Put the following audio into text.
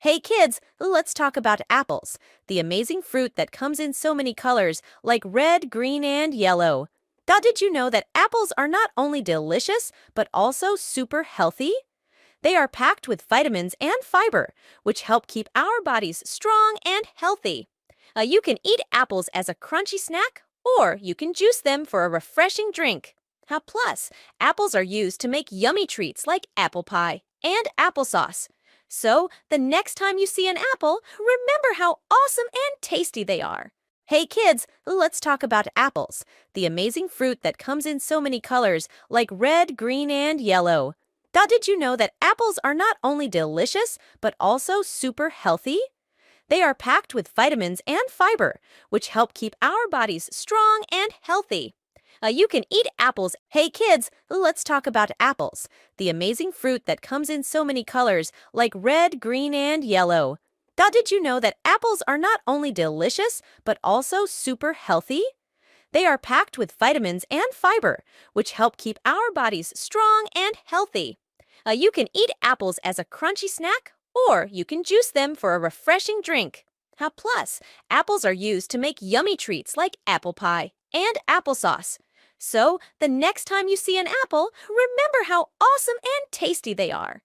Hey kids, let's talk about apples, the amazing fruit that comes in so many colors like red, green, and yellow. Did you know that apples are not only delicious but also super healthy? They are packed with vitamins and fiber, which help keep our bodies strong and healthy. You can eat apples as a crunchy snack, or you can juice them for a refreshing drink. Plus, apples are used to make yummy treats like apple pie and applesauce. So, the next time you see an apple, remember how awesome and tasty they are. Hey kids, let's talk about apples, the amazing fruit that comes in so many colors like red, green, and yellow. Did you know that apples are not only delicious but also super healthy? They are packed with vitamins and fiber, which help keep our bodies strong and healthy. You can eat apples. Hey kids, let's talk about apples, the amazing fruit that comes in so many colors like red, green, and yellow. Did you know that apples are not only delicious but also super healthy? They are packed with vitamins and fiber, which help keep our bodies strong and healthy. You can eat apples as a crunchy snack, or you can juice them for a refreshing drink. Plus, apples are used to make yummy treats like apple pie and applesauce. So, the next time you see an apple, remember how awesome and tasty they are.